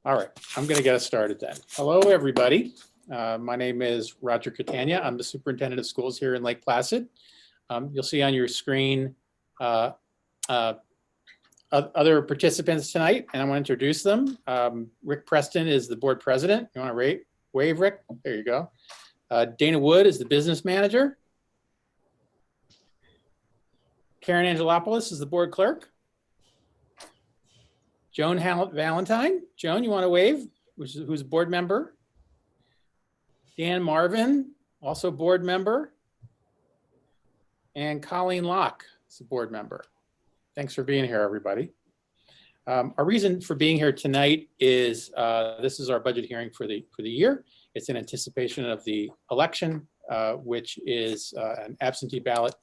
All right, I'm going to get us started then. Hello, everybody. My name is Roger Catania. I'm the superintendent of schools here in Lake Placid. You'll see on your screen other participants tonight, and I want to introduce them. Rick Preston is the board president. You want to wave, Rick? There you go. Dana Wood is the business manager. Karen Angelopoulos is the board clerk. Joan Valentine. Joan, you want to wave? Who's a board member? Dan Marvin, also board member. And Colleen Locke is a board member. Thanks for being here, everybody. Our reason for being here tonight is this is our budget hearing for the year. It's in anticipation of the election, which is an absentee ballot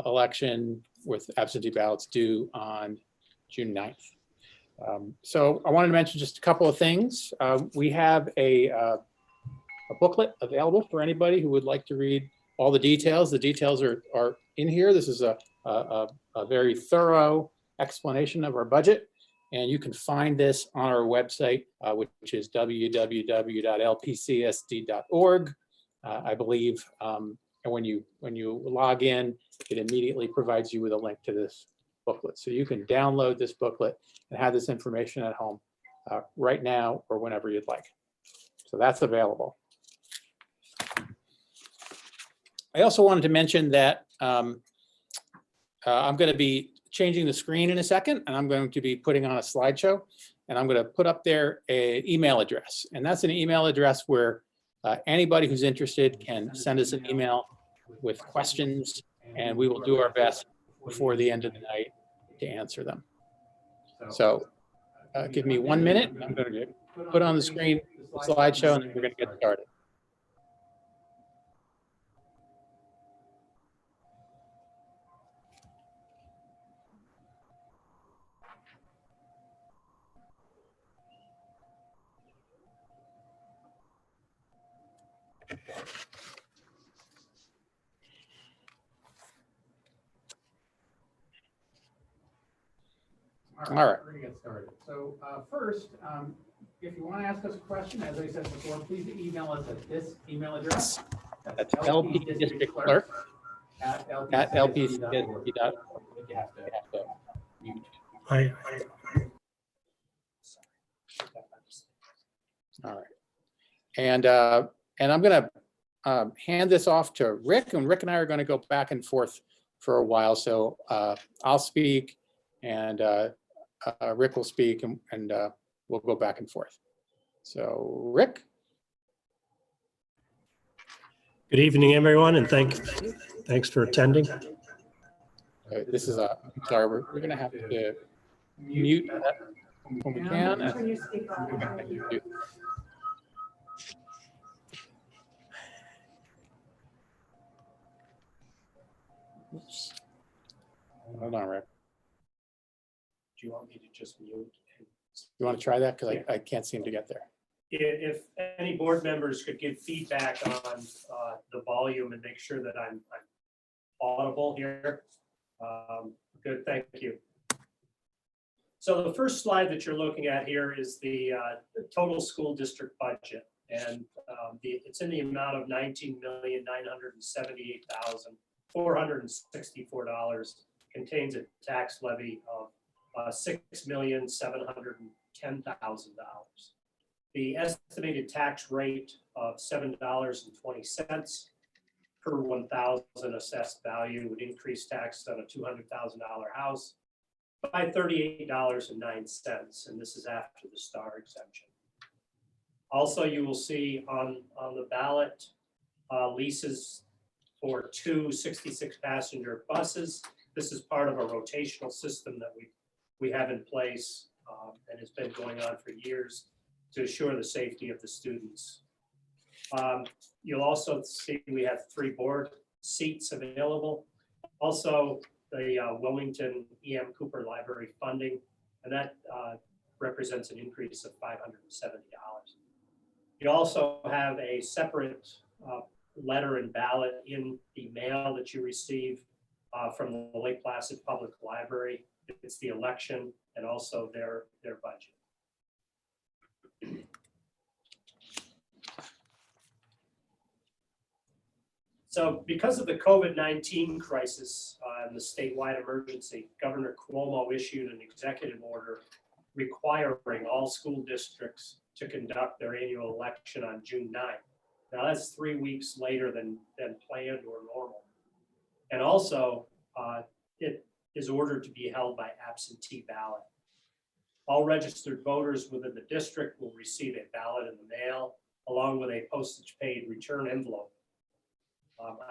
election with absentee ballots due on June 9th. So I wanted to mention just a couple of things. We have a booklet available for anybody who would like to read all the details. The details are in here. This is a very thorough explanation of our budget, and you can find this on our website, which is www.lpcsd.org, I believe. And when you log in, it immediately provides you with a link to this booklet. So you can download this booklet and have this information at home right now or whenever you'd like. So that's available. I also wanted to mention that I'm going to be changing the screen in a second, and I'm going to be putting on a slideshow, and I'm going to put up there an email address. And that's an email address where anybody who's interested can send us an email with questions, and we will do our best before the end of the night to answer them. So give me 1 minute. I'm going to put on the screen the slideshow, and then we're going to get started. All right, we're going to get started. So first, if you want to ask us a question, as I said before, please email us at this email address. That's lpdistrictclerk@lpcsd.org. You have to mute. All right. And I'm going to hand this off to Rick, and Rick and I are going to go back and forth for a while. So I'll speak, and Rick will speak, and we'll go back and forth. So Rick. Good evening, everyone, and thanks for attending. This is I'm sorry, we're going to have to mute that when we can. Oops. Hold on, Rick. Do you want me to just mute? You want to try that? Because I can't seem to get there. If any board members could give feedback on the volume and make sure that I'm audible here. Good, thank you. So the first slide that you're looking at here is the total school district budget. And it's in the amount of $19,978,464. Contains a tax levy of $6,710,000. The estimated tax rate of $7.20 per 1,000 assessed value would increase tax on a $200,000 house by $38.09, and this is after the STAR exemption. Also, you will see on the ballot leases for 2 66-passenger buses. This is part of a rotational system that we have in place and has been going on for years to assure the safety of the students. You'll also see we have 3 board seats available. Also, the Wilmington E.M. Cooper Library funding, and that represents an increase of $570. You also have a separate letter and ballot in the mail that you receive from the Lake Placid Public Library. It's the election and also their budget. So because of the COVID-19 crisis and the statewide emergency, Governor Cuomo issued an executive order requiring all school districts to conduct their annual election on June 9th. Now that's 3 weeks later than planned or normal. And also it is ordered to be held by absentee ballot. All registered voters within the district will receive a ballot in the mail along with a postage paid return envelope.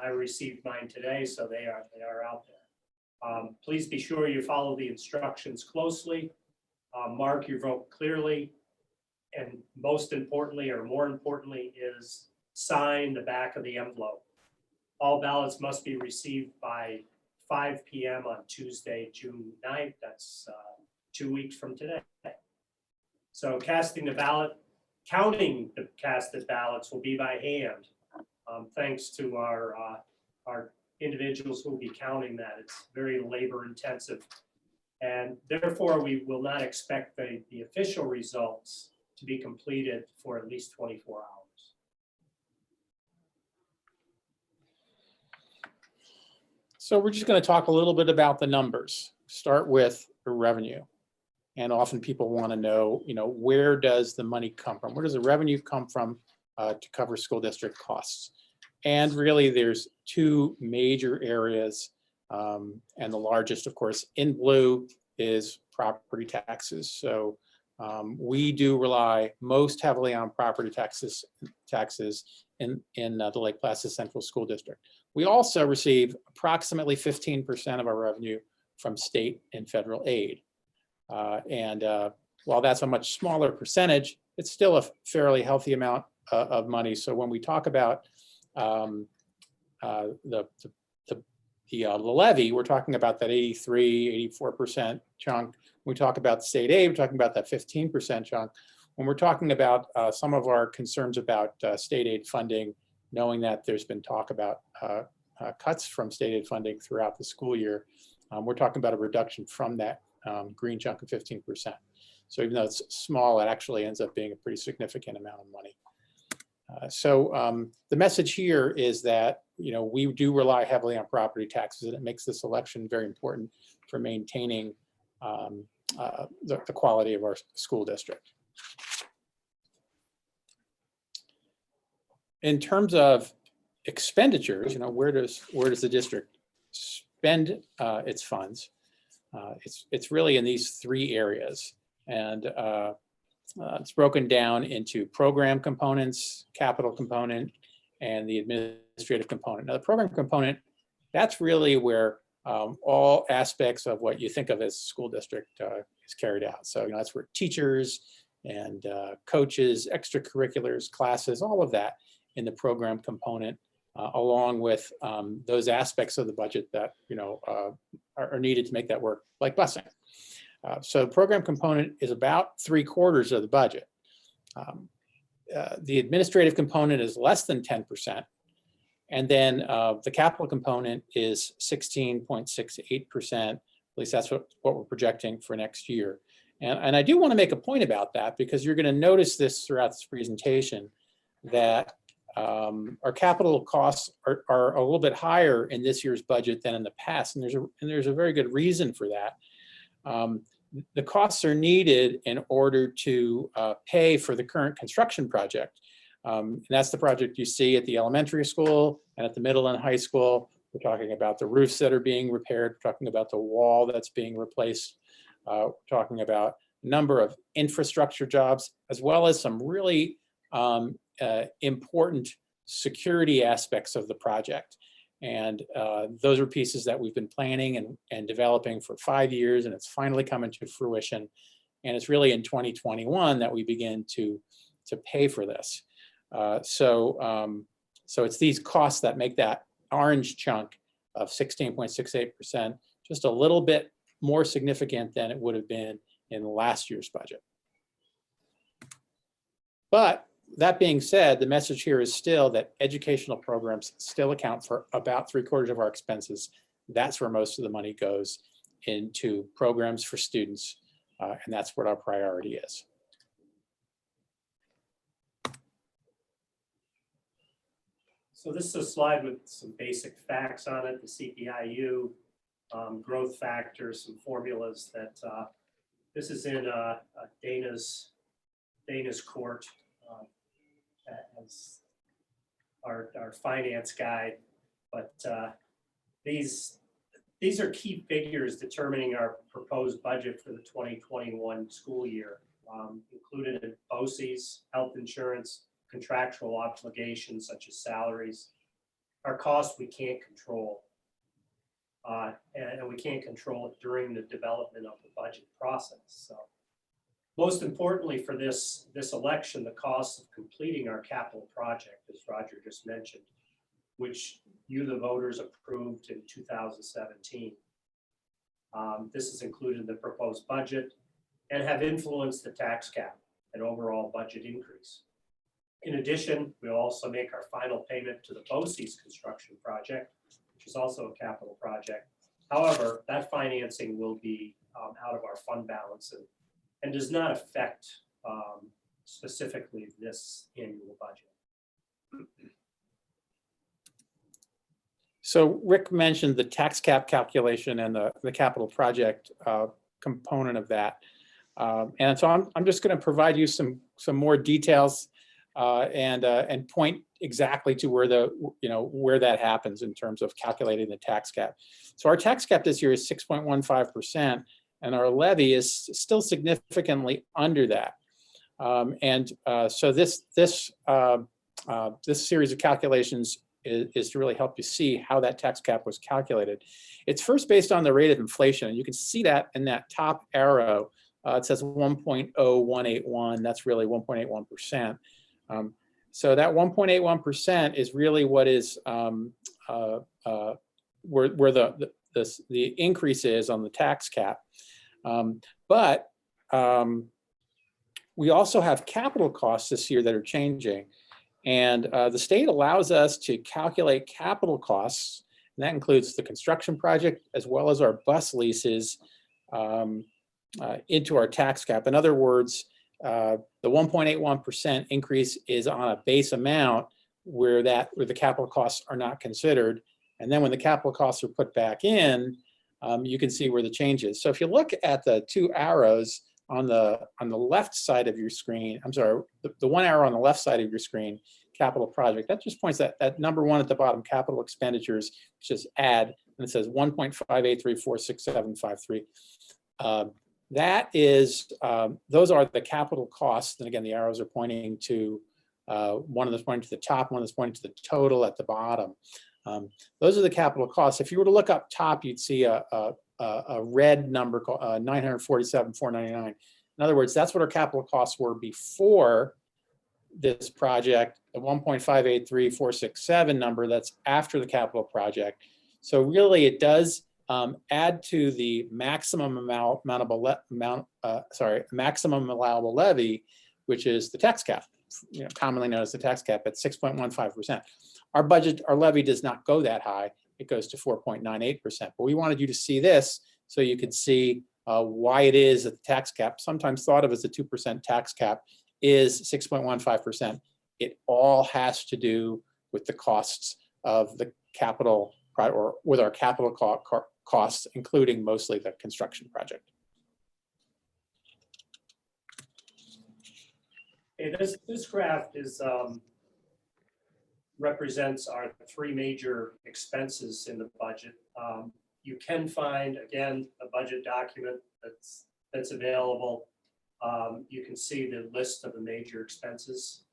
I received mine today, so they are out there. Please be sure you follow the instructions closely, mark your vote clearly, and most importantly, or more importantly, is sign the back of the envelope. All ballots must be received by 5 p.m. on Tuesday, June 9th. That's 2 weeks from today. So casting the ballot, counting the casted ballots will be by hand. Thanks to our individuals who will be counting that. It's very labor intensive. And therefore, we will not expect the official results to be completed for at least 24 hours. So we're just going to talk a little bit about the numbers. Start with the revenue. And often people want to know, where does the money come from? Where does the revenue come from to cover school district costs? And really, there's two major areas. And the largest, of course, in blue is property taxes. So we do rely most heavily on property taxes in the Lake Placid Central School District. We also receive approximately 15% of our revenue from state and federal aid. While that's a much smaller percentage, it's still a fairly healthy amount of money. So when we talk about the levy, we're talking about that 84% chunk. When we talk about state aid, we're talking about that 15% chunk. When we're talking about some of our concerns about state aid funding, knowing that there's been talk about cuts from state aid funding throughout the school year, we're talking about a reduction from that green chunk of 15%. So even though it's small, it actually ends up being a pretty significant amount of money. The message here is that we do rely heavily on property taxes, and it makes this election very important for maintaining the quality of our school district. In terms of expenditures, where does the district spend its funds? It's really in these three areas, and it's broken down into program components, capital component, and the administrative component. Now, the program component, that's really where all aspects of what you think of as school district is carried out. So that's where teachers and coaches, extracurriculars, classes, all of that in the program component, along with those aspects of the budget that are needed to make that work, like busing. So program component is about 3/4 of the budget. The administrative component is less than 10%. And then the capital component is 16.68%. At least that's what we're projecting for next year. And I do want to make a point about that, because you're going to notice this throughout this presentation, that our capital costs are a little bit higher in this year's budget than in the past. And there's a very good reason for that. The costs are needed in order to pay for the current construction project. And that's the project you see at the elementary school and at the middle and high school. We're talking about the roofs that are being repaired. We're talking about the wall that's being replaced. We're talking about a number of infrastructure jobs, as well as some really important security aspects of the project. And those are pieces that we've been planning and developing for 5 years, and it's finally coming to fruition. And it's really in 2021 that we begin to pay for this. So it's these costs that make that orange chunk of 16.68% just a little bit more significant than it would have been in last year's budget. But that being said, the message here is still that educational programs still account for about 3/4 of our expenses. That's where most of the money goes, into programs for students, and that's what our priority is. So this is a slide with some basic facts on it, the CPIU, growth factors, some formulas that this is in Dana's court as our finance guide, but these are key figures determining our proposed budget for the 2021 school year, included in BOCES, health insurance, contractual obligations such as salaries. Our costs we can't control, and we can't control it during the development of the budget process. So most importantly for this election, the cost of completing our capital project, as Roger just mentioned, which you, the voters, approved in 2017. This is included in the proposed budget and have influenced the tax cap and overall budget increase. In addition, we'll also make our final payment to the BOCES construction project, which is also a capital project. However, that financing will be out of our fund balance and does not affect specifically this annual budget. So Rick mentioned the tax cap calculation and the capital project component of that. And so I'm just going to provide you some more details and point exactly to where where that happens in terms of calculating the tax cap. So our tax cap this year is 6.15%, and our levy is still significantly under that. So this series of calculations is to really help you see how that tax cap was calculated. It's first based on the rate of inflation, and you can see that in that top arrow. It says 1.0181. That's really 1.81%. So that 1.81% is really what is where the increase is on the tax cap. But we also have capital costs this year that are changing. And the state allows us to calculate capital costs, and that includes the construction project as well as our bus leases into our tax cap. In other words, the 1.81% increase is on a base amount where the capital costs are not considered. And then when the capital costs are put back in, you can see where the change is. So if you look at the two arrows on the left side of your screen, I'm sorry, the one arrow on the left side of your screen, capital project, that just points at number one at the bottom, capital expenditures, which is add, and it says 1.583467753. That is, those are the capital costs. And again, the arrows are pointing to, one of them is pointing to the top, one is pointing to the total at the bottom. Those are the capital costs. If you were to look up top, you'd see a red number called 947,499. In other words, that's what our capital costs were before this project. The 1.583467 number, that's after the capital project. So really, it does add to the maximum maximum allowable levy, which is the tax cap, commonly known as the tax cap at 6.15%. Our budget, our levy does not go that high. It goes to 4.98%. But we wanted you to see this so you could see why it is that the tax cap, sometimes thought of as a 2% tax cap, is 6.15%. It all has to do with the costs of the capital, or with our capital costs, including mostly the construction project. Okay, this graph is represents our three major expenses in the budget. You can find, again, a budget document that's available. You can see the list of the major expenses.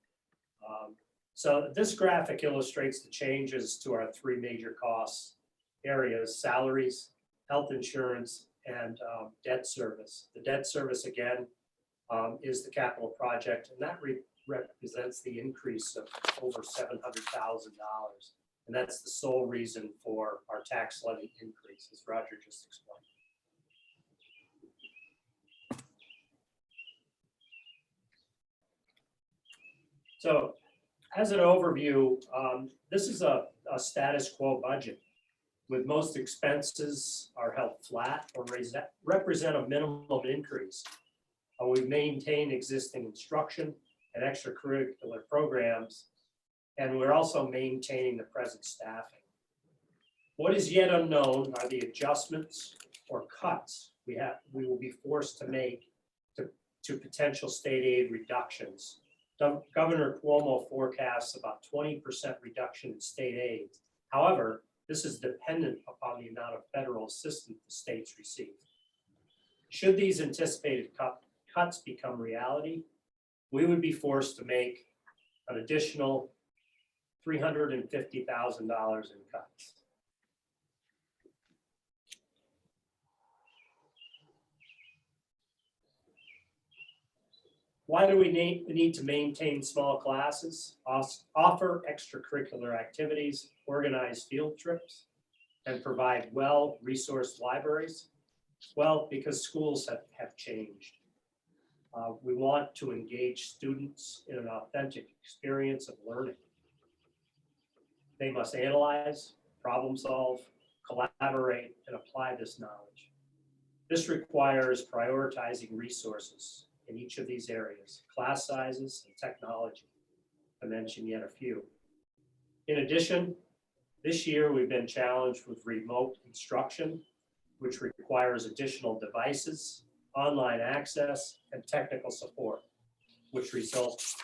So this graphic illustrates the changes to our three major cost areas: salaries, health insurance, and debt service. The debt service, again, is the capital project, and that represents the increase of over $700,000. And that's the sole reason for our tax levy increase, as Roger just explained. So as an overview, this is a status quo budget, with most expenses are held flat or represent a minimum increase. We maintain existing instruction and extracurricular programs, and we're also maintaining the present staffing. What is yet unknown are the adjustments or cuts we will be forced to make to potential state aid reductions. Governor Cuomo forecasts about 20% reduction in state aid. However, this is dependent upon the amount of federal assistance the states receive. Should these anticipated cuts become reality, we would be forced to make an additional $350,000 in cuts. Why do we need to maintain small classes, offer extracurricular activities, organize field trips, and provide well-resourced libraries? Well, because schools have changed. We want to engage students in an authentic experience of learning. They must analyze, problem solve, collaborate, and apply this knowledge. This requires prioritizing resources in each of these areas, class sizes and technology, to mention yet a few. In addition, this year we've been challenged with remote instruction, which requires additional devices, online access, and technical support, which results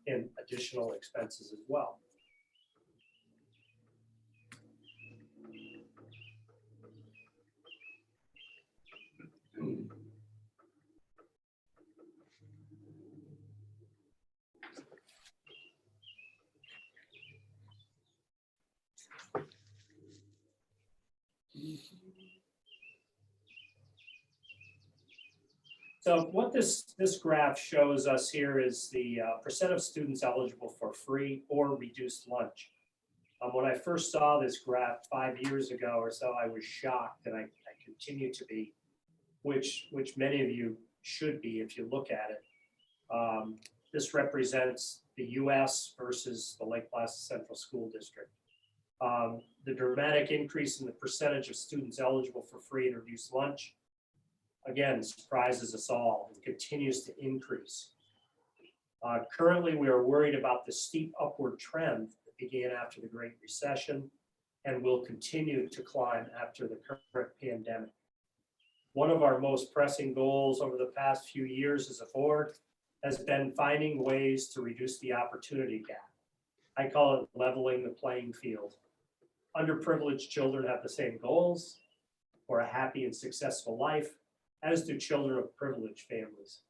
in additional expenses as well. So what this graph shows us here is the percent of students eligible for free or reduced lunch. When I first saw this graph 5 years ago or so, I was shocked, and I continue to be, which many of you should be if you look at it. This represents the US versus the Lake Placid Central School District. The dramatic increase in the percentage of students eligible for free and reduced lunch, again, surprises us all and continues to increase. Currently, we are worried about the steep upward trend that began after the Great Recession and will continue to climb after the current pandemic. One of our most pressing goals over the past few years as a board has been finding ways to reduce the opportunity gap. I call it leveling the playing field. Underprivileged children have the same goals for a happy and successful life, as do children of privileged families.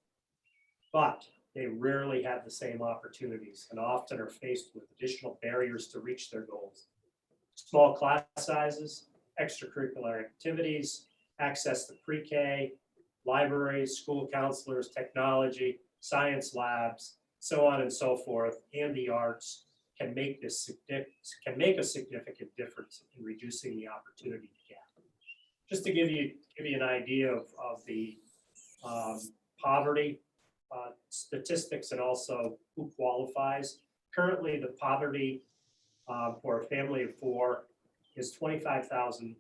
But they rarely have the same opportunities and often are faced with additional barriers to reach their goals. Small class sizes, extracurricular activities, access to PreK, libraries, school counselors, technology, science labs, so on and so forth, and the arts can make a significant difference in reducing the opportunity gap. Just to give you an idea of the poverty statistics and also who qualifies. Currently, the poverty for a family of four is $25,100.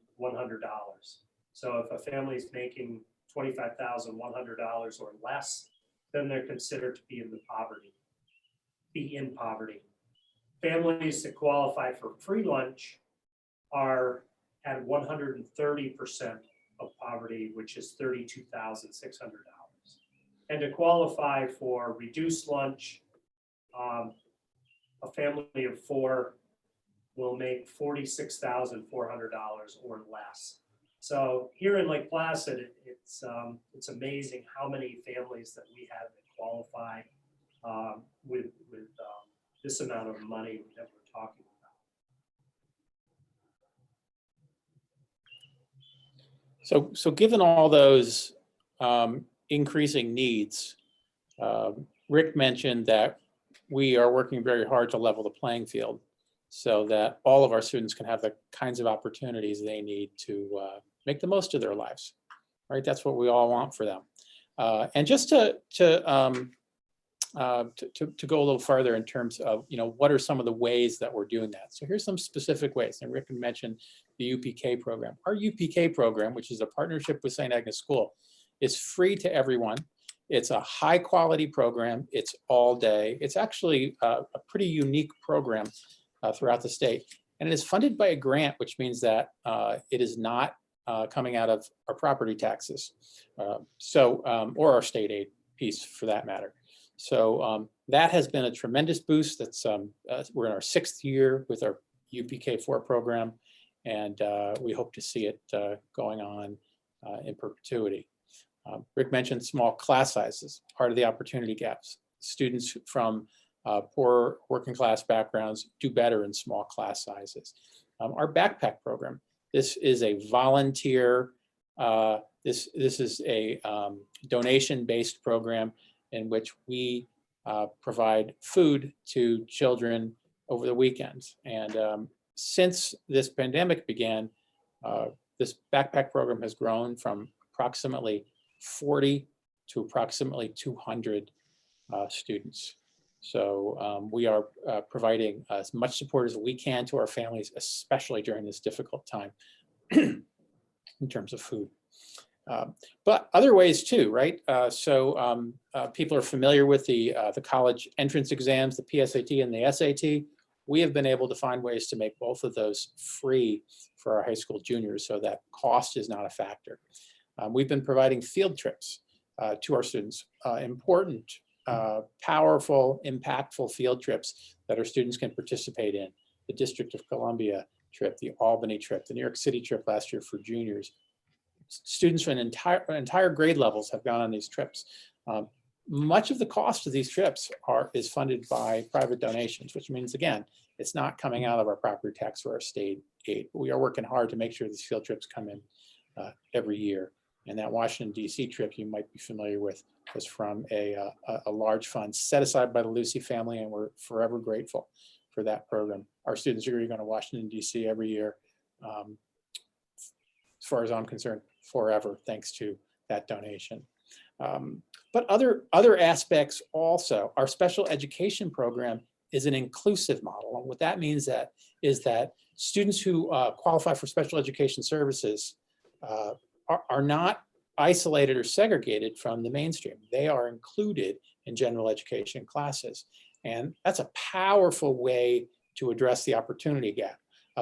So if a family is making $25,100 or less, then they're considered to be in poverty. Families that qualify for free lunch are at 130% of poverty, which is $32,600. And to qualify for reduced lunch, a family of four will make $46,400 or less. So here in Lake Placid, it's amazing how many families that we have that qualify with this amount of money that we're talking about. So given all those increasing needs, Rick mentioned that we are working very hard to level the playing field so that all of our students can have the kinds of opportunities they need to make the most of their lives, right? That's what we all want for them. And just to go a little further in terms of, what are some of the ways that we're doing that? So here's some specific ways, and Rick mentioned the UPK program. Our UPK program, which is a partnership with St. Agnes School, is free to everyone. It's a high quality program. It's all day. It's actually a pretty unique program throughout the state. And it is funded by a grant, which means that it is not coming out of our property taxes, or our state aid piece for that matter. So that has been a tremendous boost. That's we're in our 6th year with our UPK4 program, and we hope to see it going on in perpetuity. Rick mentioned small class sizes, part of the opportunity gaps. Students from poor working class backgrounds do better in small class sizes. Our backpack program, this is a volunteer, this is a donation-based program in which we provide food to children over the weekends. And since this pandemic began, this backpack program has grown from approximately 40 to approximately 200 students. So we are providing as much support as we can to our families, especially during this difficult time in terms of food. But other ways too, right? People are familiar with the college entrance exams, the PSAT and the SAT. We have been able to find ways to make both of those free for our high school juniors so that cost is not a factor. We've been providing field trips to our students, important, powerful, impactful field trips that our students can participate in. The District of Columbia trip, the Albany trip, the New York City trip last year for juniors. Students from entire grade levels have gone on these trips. Much of the cost of these trips is funded by private donations, which means, again, it's not coming out of our property tax or our state aid. We are working hard to make sure these field trips come in every year. And that Washington, D.C. trip you might be familiar with was from a large fund set aside by the Lucy family, and we're forever grateful for that program. Our students are going to Washington, D.C. every year, as far as I'm concerned, forever, thanks to that donation. But other aspects also, our special education program is an inclusive model. And what that means is that students who qualify for special education services are not isolated or segregated from the mainstream. They are included in general education classes. And that's a powerful way to address the opportunity gap.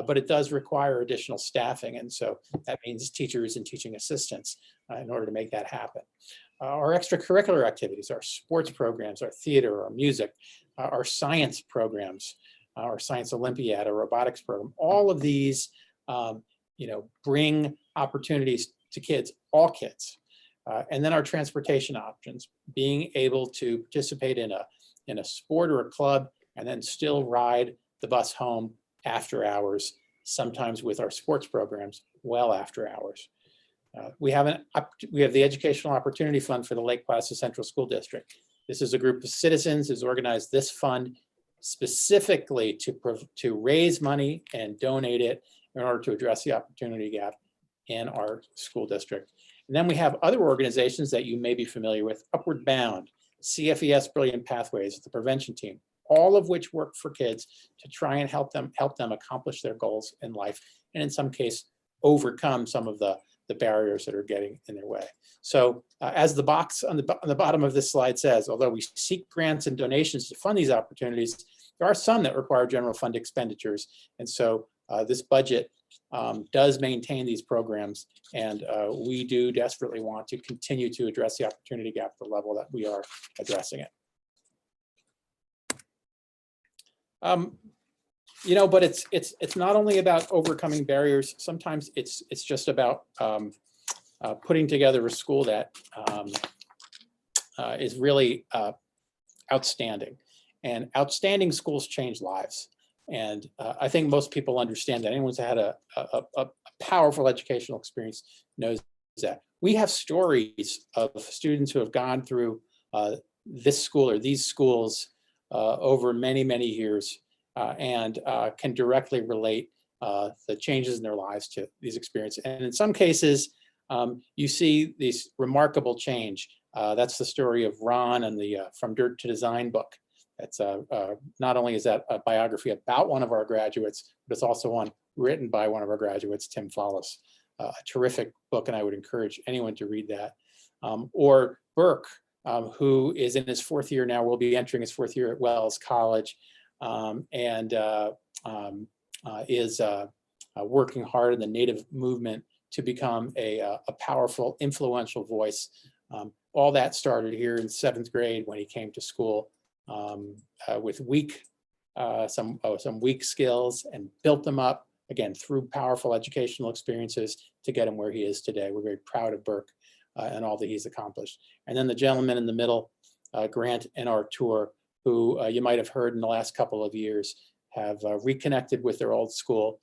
But it does require additional staffing. And so that means teachers and teaching assistants in order to make that happen. Our extracurricular activities, our sports programs, our theater, our music, our science programs, our science Olympiad, our robotics program, all of these bring opportunities to kids, all kids. And then our transportation options, being able to participate in a sport or a club and then still ride the bus home after hours, sometimes with our sports programs well after hours. We have the Educational Opportunity Fund for the Lake Placid Central School District. This is a group of citizens who's organized this fund specifically to raise money and donate it in order to address the opportunity gap in our school district. And then we have other organizations that you may be familiar with: Upward Bound, CFES Brilliant Pathways, the prevention team, all of which work for kids to try and help them accomplish their goals in life, and in some case, overcome some of the barriers that are getting in their way. So as the box on the bottom of this slide says, although we seek grants and donations to fund these opportunities, there are some that require general fund expenditures. And so this budget does maintain these programs, and we do desperately want to continue to address the opportunity gap at the level that we are addressing it. But it's not only about overcoming barriers. Sometimes it's just about putting together a school that is really outstanding. And outstanding schools change lives. And I think most people understand that. Anyone who's had a powerful educational experience knows that. We have stories of students who have gone through this school or these schools over many, many years. And can directly relate the changes in their lives to these experiences. And in some cases, you see this remarkable change. That's the story of Ron and the From Dirt to Design book. That's not only is that a biography about one of our graduates, but it's also one written by one of our graduates, Tim Follis. A terrific book, and I would encourage anyone to read that. Or Burke, who is in his 4th year now, will be entering his 4th year at Wells College. And is working hard in the Native movement to become a powerful, influential voice. All that started here in 7th grade when he came to school with some weak skills and built them up, again, through powerful educational experiences to get him where he is today. We're very proud of Burke and all that he's accomplished. And then the gentleman in the middle, Grant and Artur, who you might have heard in the last couple of years, have reconnected with their old school,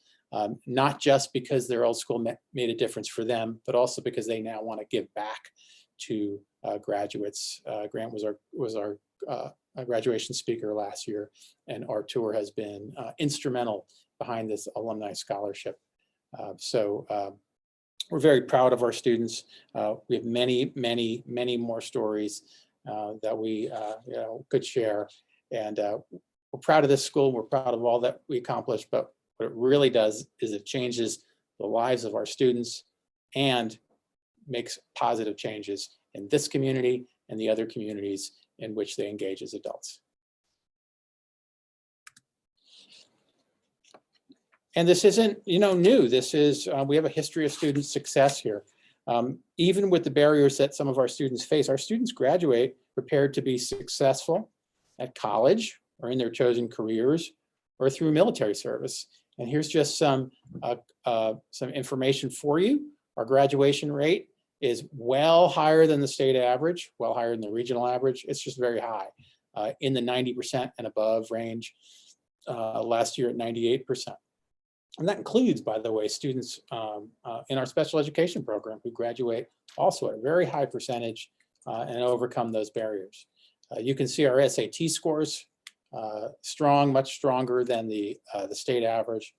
not just because their old school made a difference for them, but also because they now want to give back to graduates. Grant was our graduation speaker last year, and Artur has been instrumental behind this alumni scholarship. We're very proud of our students. We have many more stories that we could share, and we're proud of this school. We're proud of all that we accomplished, but what it really does is it changes the lives of our students and makes positive changes in this community and the other communities in which they engage as adults. And this isn't, new. This is, we have a history of student success here. Even with the barriers that some of our students face, our students graduate prepared to be successful at college or in their chosen careers or through military service. And here's just some information for you. Our graduation rate is well higher than the state average, well higher than the regional average. It's just very high, in the 90% and above range. Last year at 98%. And that includes, by the way, students in our special education program who graduate also at a very high percentage and overcome those barriers. You can see our SAT scores, strong, much stronger than the state average.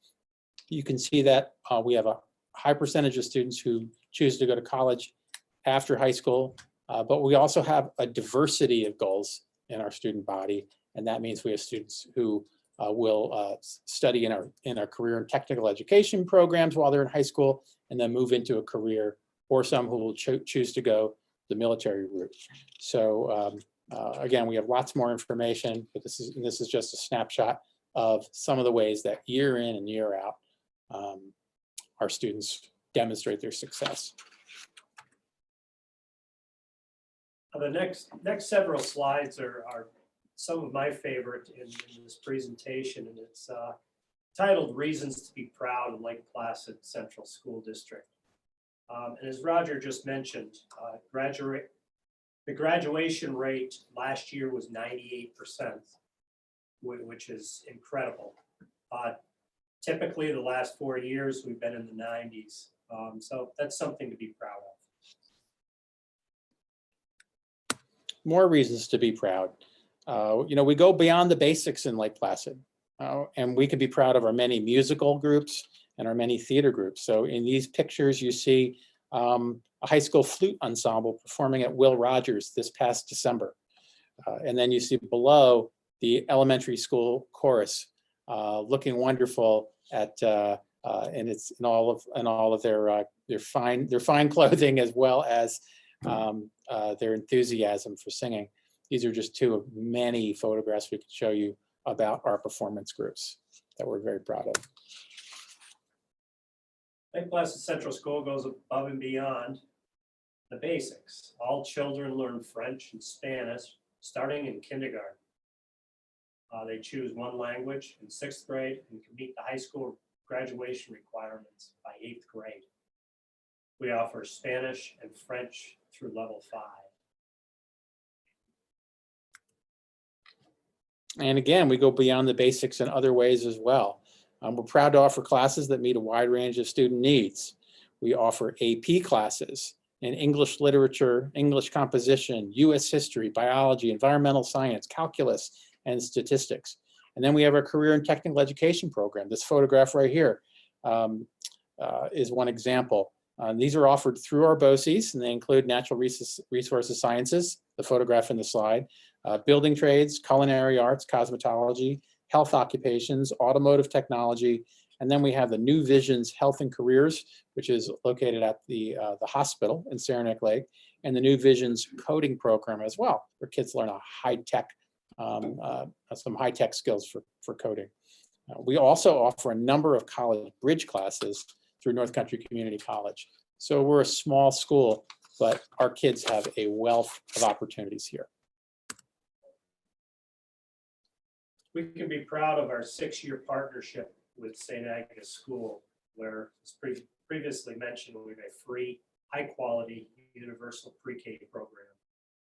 You can see that we have a high percentage of students who choose to go to college after high school, but we also have a diversity of goals in our student body, and that means we have students who will study in our career and technical education programs while they're in high school, and then move into a career, or some who will choose to go the military route. So again, we have lots more information, but this is just a snapshot of some of the ways that year in and year out our students demonstrate their success. The next several slides are some of my favorite in this presentation, and it's titled "Reasons to be Proud in Lake Placid Central School District." And as Roger just mentioned, the graduation rate last year was 98%, which is incredible. Typically, the last 4 years, we've been in the 90s. So that's something to be proud of. More reasons to be proud. We go beyond the basics in Lake Placid, and we can be proud of our many musical groups and our many theater groups. So in these pictures, you see a high school flute ensemble performing at Will Rogers this past December. And then you see below the elementary school chorus looking wonderful and it's in all of their fine clothing, as well as their enthusiasm for singing. These are just two of many photographs we could show you about our performance groups that we're very proud of. Lake Placid Central School goes above and beyond the basics. All children learn French and Spanish starting in kindergarten. They choose one language in 6th grade and can meet the high school graduation requirements by 8th grade. We offer Spanish and French through level 5. And again, we go beyond the basics in other ways as well. We're proud to offer classes that meet a wide range of student needs. We offer AP classes in English literature, English composition, US history, biology, environmental science, calculus, and statistics. And then we have our career and technical education program. This photograph right here is one example. These are offered through our BOCES, and they include natural resources sciences, the photograph in the slide, building trades, culinary arts, cosmetology, health occupations, automotive technology, and then we have the New Visions Health and Careers, which is located at the hospital in Saranac Lake, and the New Visions coding program as well, where kids learn a some high-tech skills for coding. We also offer a number of college bridge classes through North Country Community College. So we're a small school, but our kids have a wealth of opportunities here. We can be proud of our 6-year partnership with St. Agnes School, where, as previously mentioned, we have a free, high-quality, universal pre-K program.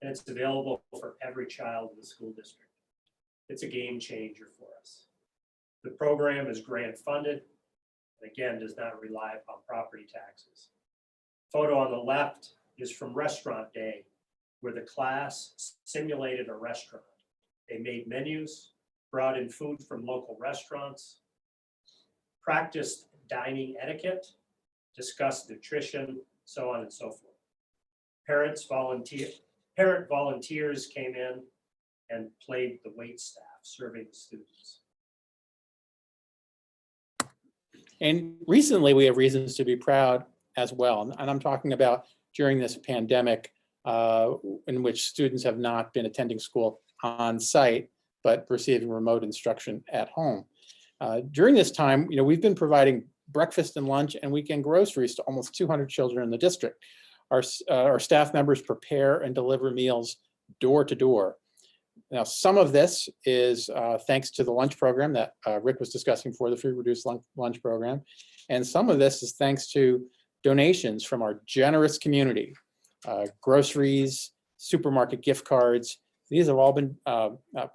And it's available for every child in the school district. It's a game changer for us. The program is grant funded, and again, does not rely upon property taxes. Photo on the left is from restaurant day, where the class simulated a restaurant. They made menus, brought in food from local restaurants, practiced dining etiquette, discussed nutrition, so on and so forth. Parent volunteers came in and played the wait staff, serving the students. And recently, we have reasons to be proud as well. And I'm talking about during this pandemic in which students have not been attending school on site, but receiving remote instruction at home. During this time, we've been providing breakfast and lunch and weekend groceries to almost 200 children in the district. Our staff members prepare and deliver meals door to door. Now, some of this is thanks to the lunch program that Rick was discussing before, the free reduced lunch program. And some of this is thanks to donations from our generous community, groceries, supermarket gift cards. These have all been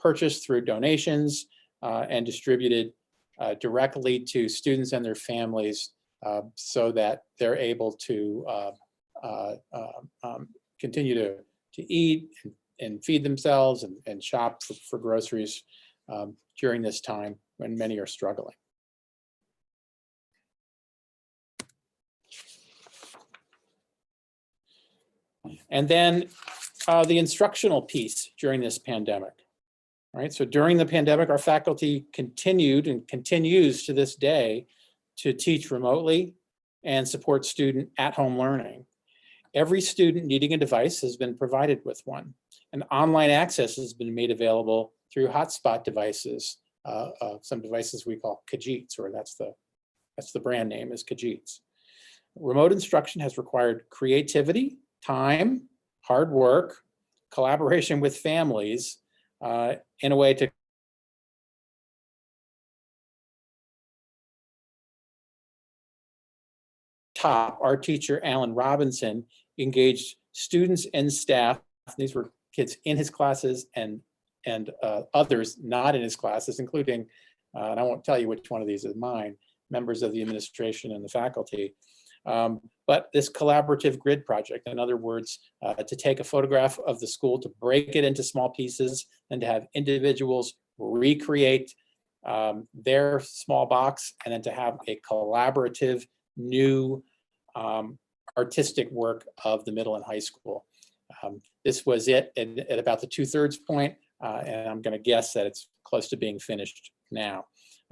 purchased through donations and distributed directly to students and their families so that they're able to continue to eat and feed themselves and shop for groceries during this time when many are struggling. And then the instructional piece during this pandemic. Right? So during the pandemic, our faculty continued and continues to this day to teach remotely and support student at-home learning. Every student needing a device has been provided with one, and online access has been made available through hotspot devices, some devices we call Kajits, or that's the brand name is Kajits. Remote instruction has required creativity, time, hard work, collaboration with families, in a way to our teacher, Alan Robinson, engaged students and staff. These were kids in his classes and others not in his classes, including, and I won't tell you which one of these is mine, members of the administration and the faculty. But this collaborative grid project, in other words, to take a photograph of the school, to break it into small pieces, and to have individuals recreate their small box, and then to have a collaborative new artistic work of the middle and high school. This was it at about the 2/3 point, and I'm going to guess that it's close to being finished now.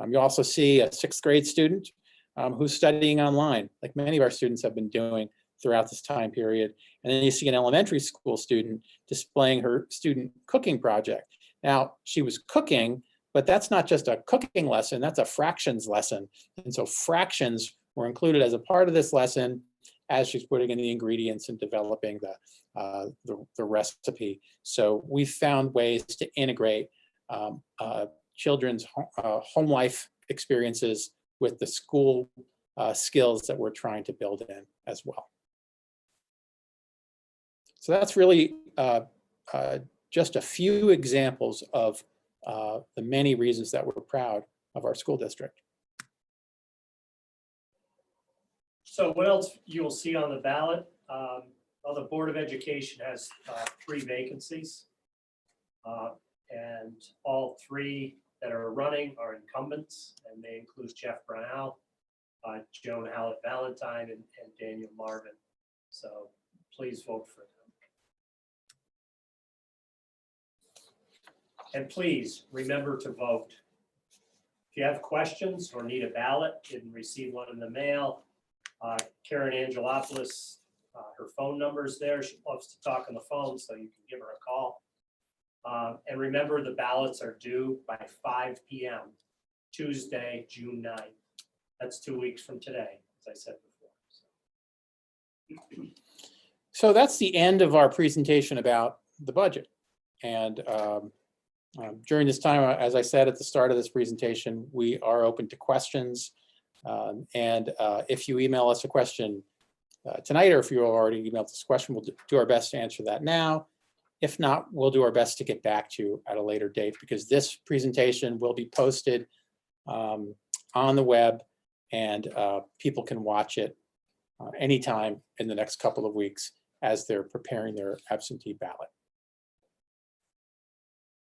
You also see a 6th grade student who's studying online, like many of our students have been doing throughout this time period. And then you see an elementary school student displaying her student cooking project. Now, she was cooking, but that's not just a cooking lesson, that's a fractions lesson. And so fractions were included as a part of this lesson as she's putting in the ingredients and developing the recipe. So we found ways to integrate children's home life experiences with the school skills that we're trying to build in as well. So that's really just a few examples of the many reasons that we're proud of our school district. So what else you'll see on the ballot? Well, the Board of Education has 3 vacancies, and all 3 that are running are incumbents, and they include Jeff Brownell, Joan Hallett Valentine, and Daniel Marvin. So please vote for them. And please remember to vote. If you have questions or need a ballot, didn't receive one in the mail, Karen Angelopoulos, her phone number is there. She loves to talk on the phone, so you can give her a call. And remember, the ballots are due by 5 p.m. Tuesday, June 9th. That's 2 weeks from today, as I said before. So that's the end of our presentation about the budget. And during this time, as I said at the start of this presentation, we are open to questions. If you email us a question tonight, or if you already emailed this question, we'll do our best to answer that now. If not, we'll do our best to get back to you at a later date, because this presentation will be posted on the web, and people can watch it anytime in the next couple of weeks as they're preparing their absentee ballot.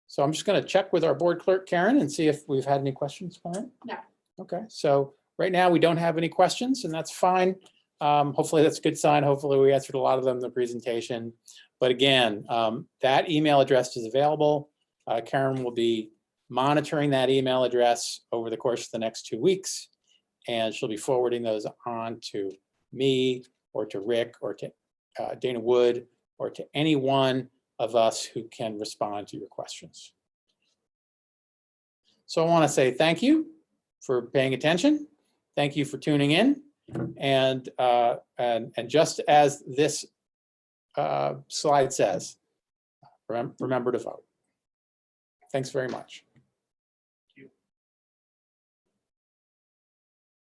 So I'm just going to check with our board clerk, Karen, and see if we've had any questions come in. No. Okay, so right now we don't have any questions, and that's fine. Hopefully that's a good sign. Hopefully we answered a lot of them in the presentation. But again, that email address is available. Karen will be monitoring that email address over the course of the next 2 weeks, and she'll be forwarding those on to me or to Rick or to Dana Wood or to any one of us who can respond to your questions. So I want to say thank you for paying attention. Thank you for tuning in. And just as this slide says, remember to vote. Thanks very much.